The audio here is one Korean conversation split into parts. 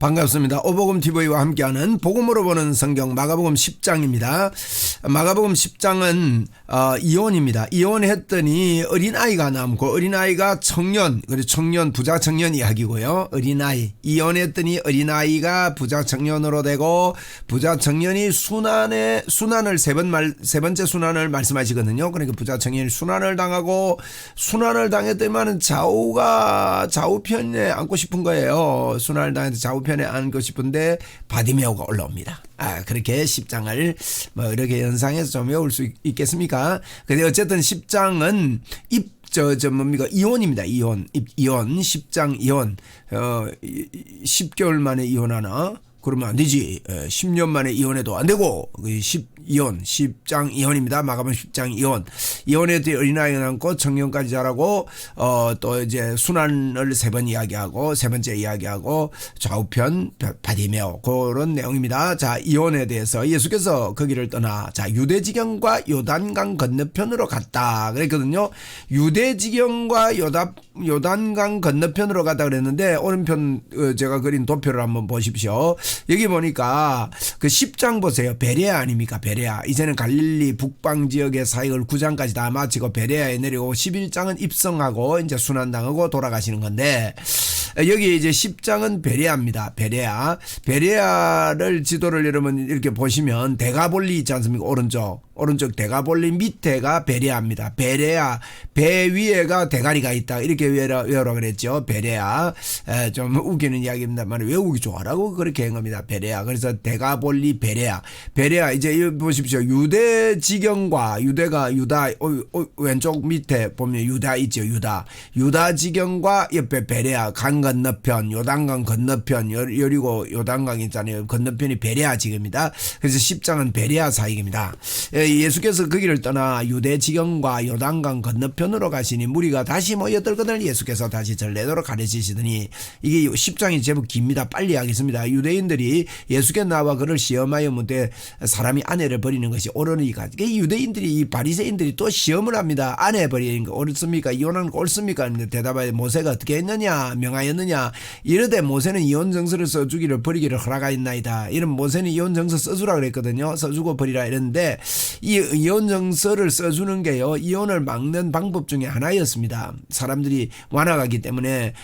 반갑습니다. 오복음 TV와 함께하는 복음으로 보는 성경 마가복음 10장입니다. 마가복음 10장은 이혼입니다. 이혼했더니 어린아이가 남고 어린아이가 청년, 그리고 청년, 부자 청년 이야기고요. 어린아이, 이혼했더니 어린아이가 부자 청년으로 되고 부자 청년이 순환을 세 번째 순환을 말씀하시거든요. 그러니까 부자 청년이 순환을 당하고 순환을 당했더니만 좌우편에 앉고 싶은 거예요. 순환을 당해서 좌우편에 앉고 싶은데 바디메오가 올라옵니다. 그렇게 10장을 이렇게 연상해서 좀 외울 수 있겠습니까? 근데 어쨌든 10장은 뭡니까? 이혼입니다. 이혼 10장 이혼. 10개월 만에 이혼하나? 그러면 안 되지. 10년 만에 이혼해도 안 되고, 10장 이혼입니다. 마가복음 10장 이혼. 이혼에 대해 어린아이가 남고 청년까지 자라고, 또 이제 순환을 세 번 이야기하고, 세 번째 이야기하고, 좌우편 바디메오. 그런 내용입니다. 자, 이혼에 대해서 예수께서 거기를 떠나, 자, 유대지경과 요단강 건너편으로 갔다. 그랬거든요. 유대지경과 요단강 건너편으로 갔다 그랬는데, 오른편 제가 그린 도표를 한번 보십시오. 여기 보니까 그 10장 보세요. 베레아 아닙니까? 베레아. 이제는 갈릴리 북방 지역의 사역을 9장까지 다 마치고 베레아에 내리고 11장은 입성하고 이제 순환당하고 돌아가시는 건데, 여기 이제 10장은 베레아입니다. 베레아를 지도를 여러분 이렇게 보시면 대가볼리 있지 않습니까? 오른쪽 대가볼리 밑에가 베레아입니다. 베레아, 배 위에가 대가리가 있다. 이렇게 외우라 그랬죠. 베레아. 좀 웃기는 이야기입니다만 외우기 좋아라고 그렇게 한 겁니다. 베레아. 그래서 대가볼리 베레아. 이제 여기 보십시오. 유대지경과 유다 왼쪽 밑에 보면 유다 있죠. 유다지경과 옆에 베레아 강 건너편, 요단강 건너편, 여리고 요단강 있잖아요. 건너편이 베레아 지경입니다. 그래서 10장은 베레아 사역입니다. 예수께서 거기를 떠나 유대지경과 요단강 건너편으로 가시니 무리가 다시 모여들거든 예수께서 다시 전례도로 가르치시더니, 이게 10장이 제법 깁니다. 빨리 하겠습니다. 유대인들이 예수께 나와 그를 시험하여 묻되 사람이 아내를 버리는 것이 옳으니까. 유대인들이, 이 바리새인들이 또 시험을 합니다. 아내 버리는 거 옳습니까? 이혼하는 거 옳습니까? 대답하여 모세가 어떻게 했느냐? 명하였느냐? 이르되 모세는 이혼정서를 써주기를 버리기를 허락하였나이다. 이런 모세는 이혼정서 써주라 그랬거든요. 써주고 버리라 이랬는데, 이 이혼정서를 써주는 게요, 이혼을 막는 방법 중에 하나였습니다. 사람들이 완화가기 때문에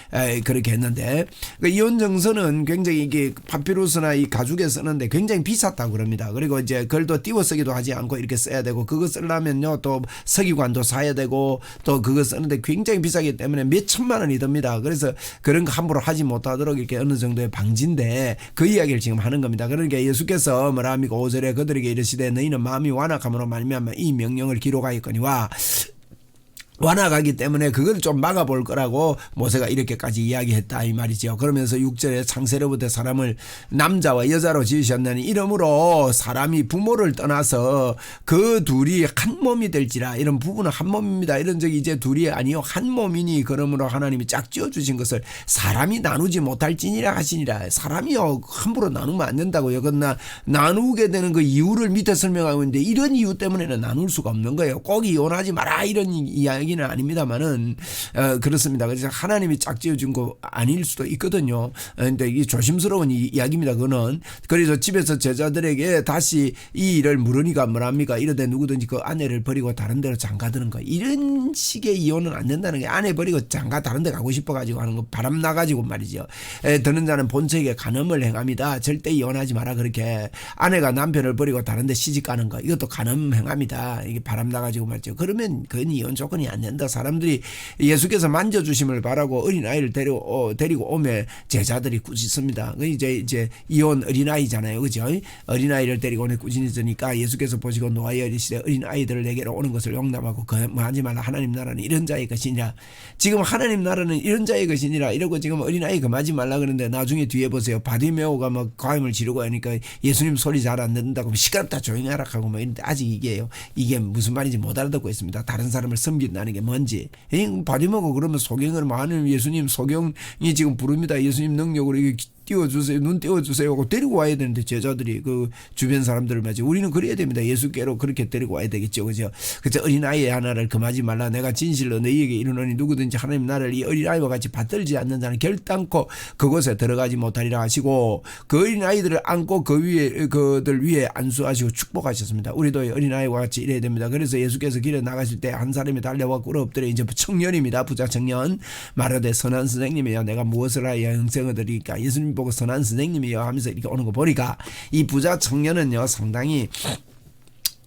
그렇게 했는데, 그 이혼정서는 굉장히 이게 파피루스나 이 가죽에 쓰는데 굉장히 비쌌다고 그럽니다. 그리고 이제 그걸 또 띄워 쓰기도 하지 않고 이렇게 써야 되고, 그거 쓰려면요 또 서기관도 사야 되고, 또 그거 쓰는데 굉장히 비싸기 때문에 몇 천만 원이 듭니다. 그래서 그런 거 함부로 하지 못하도록 이렇게 어느 정도의 방지인데, 그 이야기를 지금 하는 겁니다. 그러니까 예수께서 뭐라 합니까? 5절에 그들에게 이르시되 너희는 마음이 완악함으로 말미암아 이 명령을 기록하였거니와, 완화가기 때문에 그걸 좀 막아볼 거라고 모세가 이렇게까지 이야기했다 이 말이죠. 그러면서 6절에 창세로부터 사람을 남자와 여자로 지으셨느니 이러므로 사람이 부모를 떠나서 그 둘이 한 몸이 될지라. 이런 부부는 한 몸입니다. 이런 적이 이제 둘이 아니요 한 몸이니 그러므로 하나님이 짝 지어주신 것을 사람이 나누지 못할지니라 하시니라. 사람이요 함부로 나누면 안 된다고요. 그러나 나누게 되는 그 이유를 밑에 설명하고 있는데, 이런 이유 때문에는 나눌 수가 없는 거예요. 꼭 이혼하지 마라 이런 이야기 는 아닙니다만은 그렇습니다. 그래서 하나님이 짝지어준 거 아닐 수도 있거든요. 근데 이게 조심스러운 이야기입니다. 그거는. 그래서 집에서 제자들에게 다시 이 일을 물으니까 뭐랍니까? 이러되 누구든지 그 아내를 버리고 다른 데로 장가드는 거, 이런 식의 이혼은 안 된다는 게, 아내 버리고 장가 다른 데 가고 싶어가지고 하는 거, 바람 나가지고 말이죠. 드는 자는 본처에게 간음을 행합니다. 절대 이혼하지 마라. 그렇게 아내가 남편을 버리고 다른 데 시집 가는 거, 이것도 간음 행합니다. 이게 바람 나가지고 말이죠. 그러면 그건 이혼 조건이 안 된다. 사람들이 예수께서 만져주심을 바라고 어린아이를 데리고 오면 제자들이 꾸짖습니다. 이제 이혼 어린아이잖아요. 그죠? 어린아이를 데리고 오면 꾸짖으니까 예수께서 보시고 노하여 이르시되 어린아이들을 내게로 오는 것을 용납하고 하지 말라. 하나님 나라는 이런 자의 것이니라. 지금 하나님 나라는 이런 자의 것이니라 이러고 지금 어린아이 금하지 말라 그러는데, 나중에 뒤에 보세요. 바디메오가 막 과음을 지르고 하니까 예수님 소리 잘 안 듣는다고 시끄럽다 조용히 하라 하고 막 이런데, 아직 이게 무슨 말인지 못 알아듣고 있습니다. 다른 사람을 섬긴다는 게 뭔지. 바디메오가 그러면 소경을 하는 예수님 소경이 지금 부릅니다. 예수님 능력으로 띄워주세요. 눈 띄워주세요 하고 데리고 와야 되는데 제자들이 그 주변 사람들을 맞이 우리는 그래야 됩니다. 예수께로 그렇게 데리고 와야 되겠죠. 그죠? 그저 어린아이 하나를 금하지 말라. 내가 진실로 너희에게 이르노니 누구든지 하나님 나라를 이 어린아이와 같이 받들지 않는 자는 결단코 그곳에 들어가지 못하리라 하시고 그 어린아이들을 안고 그 위에 그들 위에 안수하시고 축복하셨습니다. 우리도 어린아이와 같이 이래야 됩니다. 그래서 예수께서 길에 나가실 때 한 사람이 달려와 꿇어 엎드려 이제 청년입니다. 부자 청년 말하되 선한 선생님이여 내가 무엇을 하여 영생을 드리니까 예수님 보고 선한 선생님이여 하면서 이렇게 오는 거 보니까 이 부자 청년은요 상당히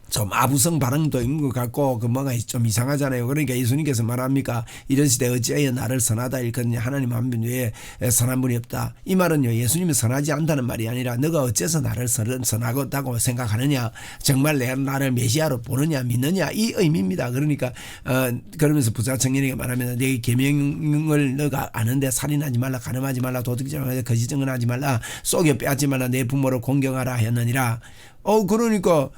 좀 아부성 발언도 있는 것 같고 그 뭐가 좀 이상하잖아요. 그러니까 예수님께서 말합니까? 이러시되 어찌하여 나를 선하다 일컫냐 하나님 한 분 외에 선한 분이 없다. 이 말은요 예수님이 선하지 않다는 말이 아니라 너가 어째서 나를 선하다고 생각하느냐, 정말 내가 나를 메시아로 보느냐 믿느냐 이 의미입니다. 그러니까 그러면서 부자 청년에게 말하면 내 계명을 너가 아는데 살인하지 말라, 가늠하지 말라, 도둑질 말라, 거짓 증언하지 말라, 속여 빼앗지 말라, 내 부모를 공경하라 하였느니라. 그러니까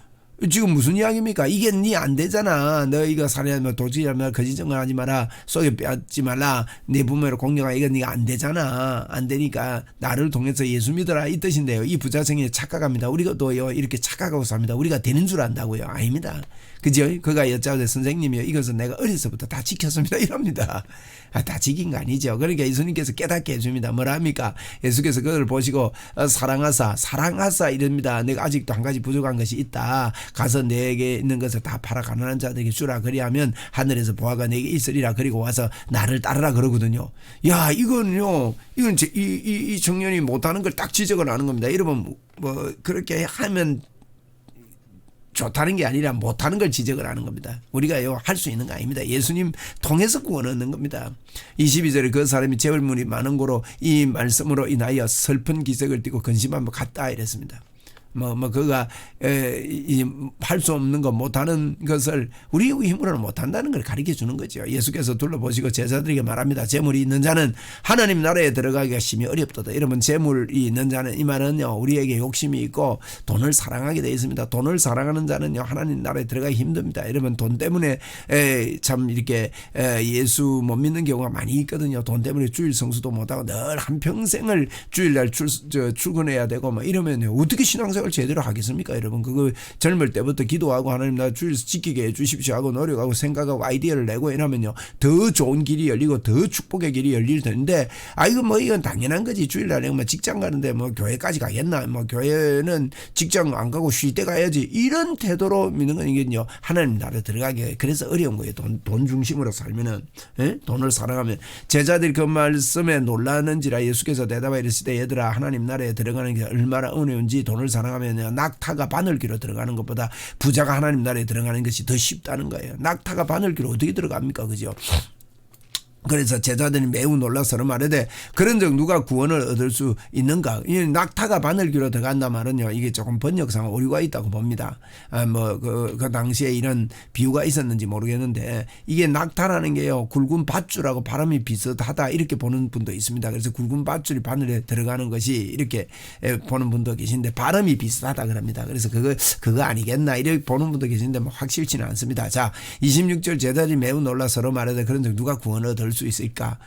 지금 무슨 이야기입니까? 이게 니 안 되잖아. 너 이거 살인하면 도둑질하면 거짓 증언하지 마라, 속여 빼앗지 말라, 내 부모를 공경하라. 이건 니가 안 되잖아. 안 되니까 나를 통해서 예수 믿어라 이 뜻인데요. 이 부자청이 착각합니다. 우리가도요 이렇게 착각하고 삽니다. 우리가 되는 줄 안다고요. 아닙니다. 그죠? 그가 여짜오되 선생님이요 이것은 내가 어려서부터 다 지켰습니다 이럽니다. 다 지킨 거 아니죠. 그러니까 예수님께서 깨닫게 해줍니다. 뭐라 합니까? 예수께서 그걸 보시고 사랑하사 이럽니다. 내가 아직도 한 가지 부족한 것이 있다. 가서 내게 있는 것을 다 팔아 가난한 자들에게 주라. 그리하면 하늘에서 보화가 내게 있으리라. 그리고 와서 나를 따르라 그러거든요. 야 이건 이 청년이 못하는 걸 딱 지적을 하는 겁니다. 여러분 뭐 그렇게 하면 좋다는 게 아니라 못하는 걸 지적을 하는 겁니다. 우리가요 할 수 있는 거 아닙니다. 예수님 통해서 구원 얻는 겁니다. 22절에 그 사람이 재물문이 많은 고로 이 말씀으로 인하여 슬픈 기색을 띠고 근심하며 갔다 이랬습니다. 그가 할 수 없는 것 못하는 것을 우리 힘으로는 못한다는 걸 가르쳐 주는 거죠. 예수께서 둘러보시고 제자들에게 말합니다. 재물이 있는 자는 하나님 나라에 들어가기가 심히 어렵도다. 이러면 재물이 있는 자는 이 말은요 우리에게 욕심이 있고 돈을 사랑하게 되어 있습니다. 돈을 사랑하는 자는요 하나님 나라에 들어가기 힘듭니다. 이러면 돈 때문에 참 이렇게 예수 못 믿는 경우가 많이 있거든요. 돈 때문에 주일 성수도 못하고 늘 한평생을 주일날 출근해야 되고 이러면요 어떻게 신앙생활 제대로 하겠습니까? 여러분 그거 젊을 때부터 기도하고 하나님 나 주일 지키게 해주십시오 하고 노력하고 생각하고 아이디어를 내고 이러면요 더 좋은 길이 열리고 더 축복의 길이 열릴 텐데 이건 당연한 거지. 주일날에 직장 가는데 교회까지 가겠나, 교회는 직장 안 가고 쉴 때 가야지, 이런 태도로 믿는 건 이게요 하나님 나라에 들어가기 그래서 어려운 거예요. 돈 중심으로 살면은 돈을 사랑하면. 제자들이 그 말씀에 놀라는지라 예수께서 대답하여 이르시되 얘들아 하나님 나라에 들어가는 게 얼마나 어려운지 돈을 사랑하면 낙타가 바늘귀로 들어가는 것보다 부자가 하나님 나라에 들어가는 것이 더 쉽다는 거예요. 낙타가 바늘귀로 어떻게 들어갑니까? 그죠? 그래서 제자들이 매우 놀라서 말하되 그런즉 누가 구원을 얻을 수 있는가? 이 낙타가 바늘귀로 들어간다 말은요 이게 조금 번역상 오류가 있다고 봅니다. 그 당시에 이런 비유가 있었는지 모르겠는데 이게 낙타라는 게요 굵은 밧줄하고 발음이 비슷하다 이렇게 보는 분도 있습니다. 그래서 굵은 밧줄이 바늘에 들어가는 것이 이렇게 보는 분도 계신데 발음이 비슷하다 그럽니다. 그래서 그거 아니겠나 이렇게 보는 분도 계신데 확실치는 않습니다. 자 26절 제자들이 매우 놀라서 말하되 그런즉 누가 구원을 얻을 수 있을까?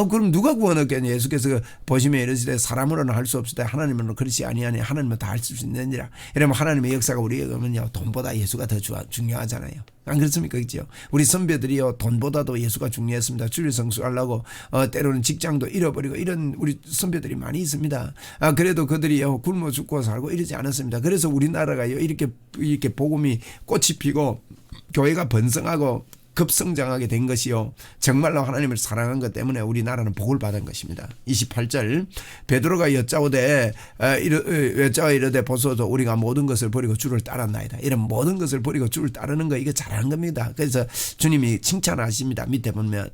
그럼 누가 구원 얻겠냐? 예수께서 보시면 이르시되 사람으로는 할 수 없으되 하나님으로는 그렇지 아니하니 하나님은 다 할 수 있느니라. 이러면 하나님의 역사가 우리에게 오면요 돈보다 예수가 더 중요하잖아요. 안 그렇습니까? 그렇죠? 우리 선배들이요 돈보다도 예수가 중요했습니다. 주일 성수하려고 때로는 직장도 잃어버리고 이런 우리 선배들이 많이 있습니다. 그래도 그들이요 굶어 죽고 살고 이러지 않았습니다. 그래서 우리나라가요 이렇게 복음이 꽃이 피고 교회가 번성하고 급성장하게 된 것이요 정말로 하나님을 사랑한 것 때문에 우리나라는 복을 받은 것입니다. 28절 베드로가 여짜오되 이르되 보소서 우리가 모든 것을 버리고 주를 따랐나이다. 이런 모든 것을 버리고 주를 따르는 거 이거 잘하는 겁니다. 그래서 주님이 칭찬하십니다. 밑에 보면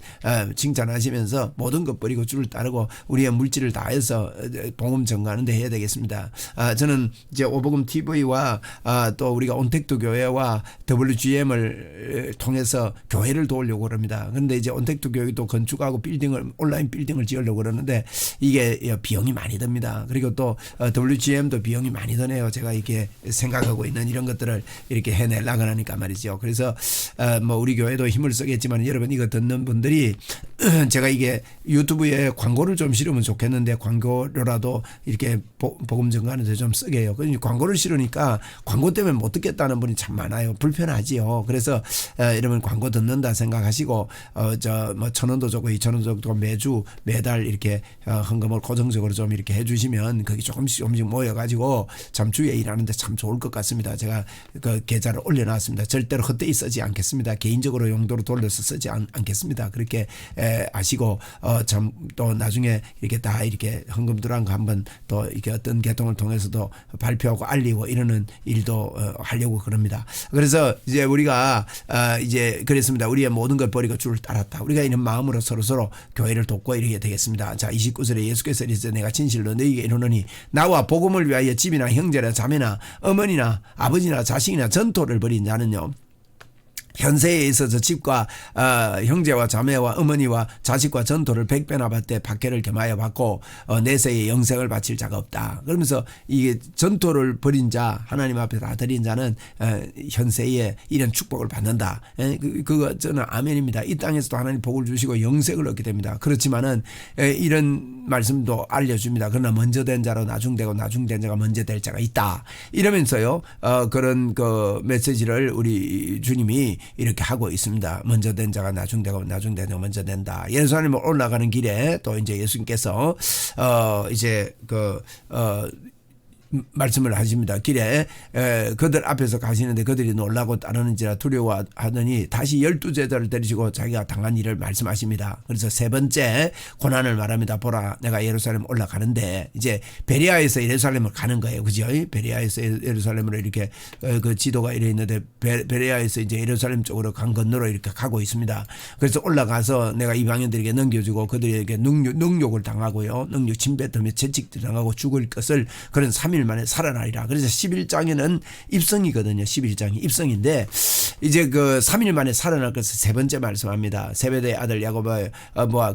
칭찬하시면서 모든 것 버리고 주를 따르고 우리의 물질을 다해서 복음 전가하는 데 해야 되겠습니다. 저는 이제 오복음 TV와 또 우리가 온택도 교회와 WGM을 통해서 교회를 도우려고 그럽니다. 그런데 이제 온택트 교육도 건축하고 온라인 빌딩을 지으려고 그러는데 이게 비용이 많이 듭니다. 그리고 또 WGM도 비용이 많이 드네요. 제가 이렇게 생각하고 있는 이런 것들을 이렇게 해내려고 하니까 말이죠. 그래서 뭐 우리 교회도 힘을 쓰겠지만 여러분 이거 듣는 분들이 제가 이게 유튜브에 광고를 좀 실으면 좋겠는데 광고료라도 이렇게 복음 전가하는데 좀 쓰게 해요. 광고를 실으니까 광고 때문에 못 듣겠다는 분이 참 많아요. 불편하지요. 그래서 여러분 광고 듣는다 생각하시고 저 뭐 1,000원도 좋고 2,000원 정도 매달 이렇게 헌금을 고정적으로 좀 이렇게 해주시면 그게 조금씩 모여가지고 참 주위에 일하는데 참 좋을 것 같습니다. 제가 그 계좌를 올려놨습니다. 절대로 헛되이 쓰지 않겠습니다. 개인적으로 용도로 돌려서 쓰지 않겠습니다. 그렇게 아시고 참 또 나중에 이렇게 다 이렇게 헌금 들어간 거 한번 또 이렇게 어떤 계통을 통해서도 발표하고 알리고 이러는 일도 하려고 그럽니다. 그래서 이제 우리가 이제 그랬습니다. 우리의 모든 걸 버리고 주를 따랐다. 우리가 이런 마음으로 서로 교회를 돕고 이렇게 되겠습니다. 자 29절에 예수께서 이르시되 내가 진실로 너희에게 이르노니 나와 복음을 위하여 집이나 형제나 자매나 어머니나 아버지나 자식이나 전토를 벌인 자는요 현세에 있어서 집과 형제와 자매와 어머니와 자식과 전토를 100배나 받되 박해를 겸하여 받고 내세에 영생을 바칠 자가 없다. 그러면서 이게 전토를 벌인 자 하나님 앞에 다 드린 자는 현세에 이런 축복을 받는다. 그거 저는 아멘입니다. 이 땅에서도 하나님 복을 주시고 영생을 얻게 됩니다. 그렇지만은 이런 말씀도 알려줍니다. 그러나 먼저 된 자로 나중되고 나중된 자가 먼저 될 자가 있다. 이러면서요 그런 그 메시지를 우리 주님이 이렇게 하고 있습니다. 먼저 된 자가 나중되고 나중된 자가 먼저 된다. 예루살렘을 올라가는 길에 또 이제 예수님께서 이제 말씀을 하십니다. 길에 그들 앞에서 가시는데 그들이 놀라고 따르는지라 두려워하더니 다시 12제자를 데리시고 자기가 당한 일을 말씀하십니다. 그래서 세 번째 고난을 말합니다. 보라 내가 예루살렘 올라가는데 이제 베레아에서 예루살렘을 가는 거예요. 그죠? 베레아에서 예루살렘으로 이렇게 그 지도가 이래 있는데 베레아에서 이제 예루살렘 쪽으로 강 건너로 이렇게 가고 있습니다. 그래서 올라가서 내가 이방인들에게 넘겨주고 그들에게 능욕을 당하고요. 능욕 침뱉으며 채찍도 당하고 죽을 것을 그런 3일 만에 살아나리라. 그래서 11장에는 입성이거든요. 11장이 입성인데 이제 그 3일 만에 살아날 것을 세 번째 말씀합니다. 세베대의 아들 야고보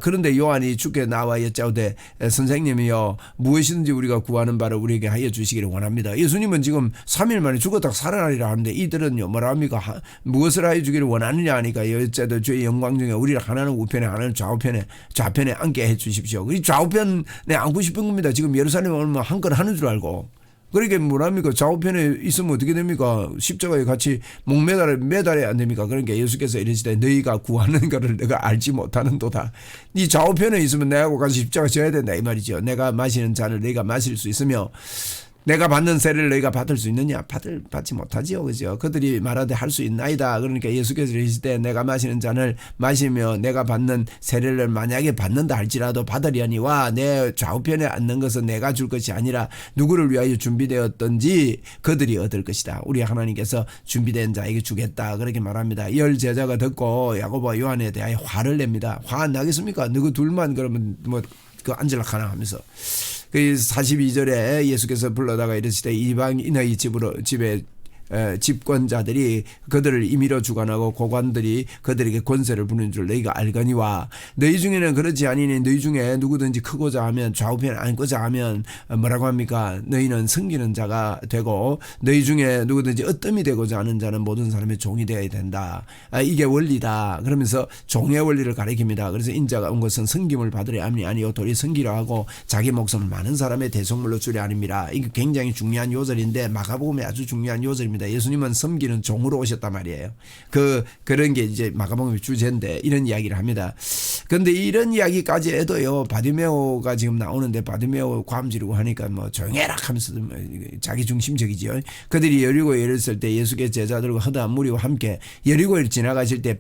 그런데 요한이 주께 나와 여짜오되 선생님이여 무엇이든지 우리가 구하는 바를 우리에게 하여 주시기를 원합니다. 예수님은 지금 3일 만에 죽었다가 살아나리라 하는데 이들은요 뭐라 합니까? 무엇을 하여 주기를 원하느냐 하니까 여짜도 주의 영광 중에 우리를 하나는 우편에 하나는 좌편에 앉게 해 주십시오. 이 좌우편에 앉고 싶은 겁니다. 지금 예루살렘에 오면 한 건 하는 줄 알고. 그러니까 뭐랍니까? 좌우편에 있으면 어떻게 됩니까? 십자가에 같이 매달아야 안 됩니까? 그러니까 예수께서 이르시되 너희가 구하는 것을 내가 알지 못하는도다. 이 좌우편에 있으면 내하고 같이 십자가 져야 된다 이 말이죠. 내가 마시는 잔을 너희가 마실 수 있으며 내가 받는 세례를 너희가 받을 수 있느냐? 받지 못하지요. 그죠? 그들이 말하되 할 수 있나이다. 그러니까 예수께서 이르시되 내가 마시는 잔을 마시며 내가 받는 세례를 만약에 받는다 할지라도 받으려니와 내 좌우편에 앉는 것은 내가 줄 것이 아니라 누구를 위하여 준비되었던지 그들이 얻을 것이다. 우리 하나님께서 준비된 자에게 주겠다. 그렇게 말합니다. 10 제자가 듣고 야고보와 요한에 대하여 화를 냅니다. 화 안 나겠습니까? 너희 둘만 그러면 앉으라 하나 하면서. 그 42절에 예수께서 불러다가 이르시되 이방인의 집에 집권자들이 그들을 임의로 주관하고 고관들이 그들에게 권세를 부는 줄 너희가 알거니와 너희 중에는 그렇지 아니니 너희 중에 누구든지 크고자 하면 좌우편에 앉고자 하면 뭐라고 합니까? 너희는 섬기는 자가 되고 너희 중에 누구든지 으뜸이 되고자 하는 자는 모든 사람의 종이 되어야 된다. 이게 원리다. 그러면서 종의 원리를 가리킵니다. 그래서 인자가 온 것은 섬김을 받으려 함이 아니요 도리 섬기려 하고 자기 목숨을 많은 사람의 대속물로 주려 함이라. 이게 굉장히 중요한 요절인데 마가복음에 아주 중요한 요절입니다. 예수님은 섬기는 종으로 오셨단 말이에요. 그런 게 이제 마가복음의 주제인데 이런 이야기를 합니다. 그런데 이런 이야기까지 해도요, 바디메오가 지금 나오는데 바디메오 괌 지르고 하니까 뭐 조용해라 하면서 자기 중심적이죠. 그들이 여리고에 이르렀을 때 예수의 제자들과 허다한 무리와 함께 여리고를 지나가실 때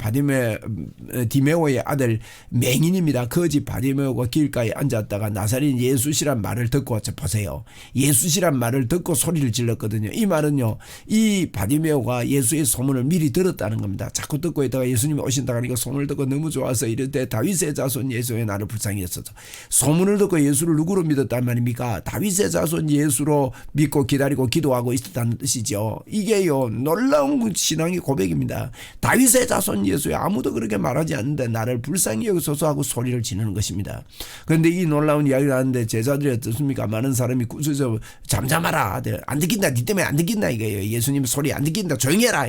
디메오의 아들 맹인입니다. 거지 바디메오가 길가에 앉았다가 나사렛 예수시란 말을 듣고 보세요. 예수시란 말을 듣고 소리를 질렀거든요. 이 말은요, 이 이 바디메오가 예수의 소문을 미리 들었다는 겁니다. 자꾸 듣고 있다가 예수님이 오신다 하니까 소문을 듣고 너무 좋아서 이럴 때 다윗의 자손 예수의 나를 불쌍히 여소서. 소문을 듣고 예수를 누구로 믿었단 말입니까? 다윗의 자손 예수로 믿고 기다리고 기도하고 있었다는 뜻이죠. 이게요 놀라운 신앙의 고백입니다. 다윗의 자손 예수에 아무도 그렇게 말하지 않는데 나를 불쌍히 여소서 하고 소리를 지르는 것입니다. 그런데 이 놀라운 이야기를 하는데 제자들이 어떻습니까? 많은 사람이 구슬에서 잠잠하라. 안 듣긴다. 니 때문에 안 듣긴다 이거예요. 예수님 소리 안 듣긴다. 조용히 해라.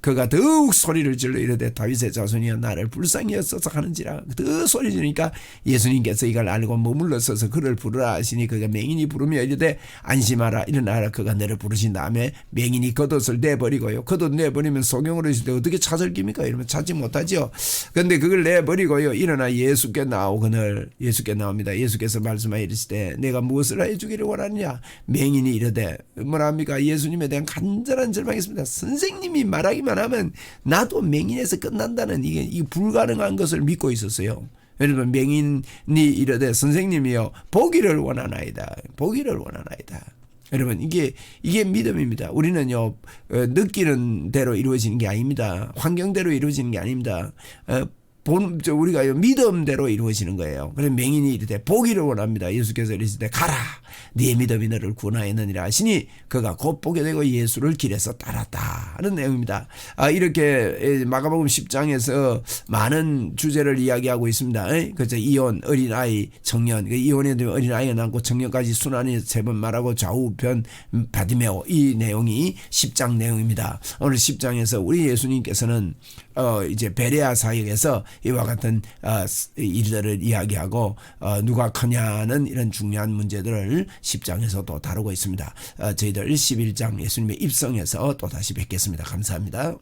그가 더욱 소리를 질러 이르되 다윗의 자손이여 나를 불쌍히 여소서 하는지라. 더 소리 지르니까 예수님께서 이걸 알고 머물러 서서 그를 부르라 하시니 그가 맹인이 부르며 이르되 안심하라 일어나라. 그가 너를 부르신 다음에 맹인이 겉옷을 내버리고요. 겉옷 내버리면 소경으로 있을 때 어떻게 찾을 깁니까? 이러면 찾지 못하죠. 그런데 그걸 내버리고요. 일어나 예수께 나오거늘 예수께 나옵니다. 예수께서 말씀하여 이르시되 내가 무엇을 하여 주기를 원하느냐. 맹인이 이르되 뭐랍니까? 예수님에 대한 간절한 절망이 있습니다. 선생님이 말하기만 하면 나도 맹인에서 끝난다는 이게 불가능한 것을 믿고 있었어요. 여러분 맹인이 이르되 선생님이여 보기를 원하나이다. 보기를 원하나이다. 여러분 이게 믿음입니다. 우리는요 느끼는 대로 이루어지는 게 아닙니다. 환경대로 이루어지는 게 아닙니다. 우리가 믿음대로 이루어지는 거예요. 그래서 맹인이 이르되 보기를 원합니다. 예수께서 이르시되 가라 네 믿음이 너를 구원하였느니라 하시니 그가 곧 보게 되고 예수를 길에서 따랐다 하는 내용입니다. 이렇게 마가복음 10장에서 많은 주제를 이야기하고 있습니다. 그래서 이혼, 어린아이, 청년, 이혼에 되면 어린아이가 낳고 청년까지 순환이 세 번 말하고 좌우편 바디메오 이 내용이 10장 내용입니다. 오늘 10장에서 우리 예수님께서는 이제 베레아 사역에서 이와 같은 일들을 이야기하고 누가 크냐는 이런 중요한 문제들을 10장에서 또 다루고 있습니다. 저희들 11장 예수님의 입성에서 또 다시 뵙겠습니다. 감사합니다.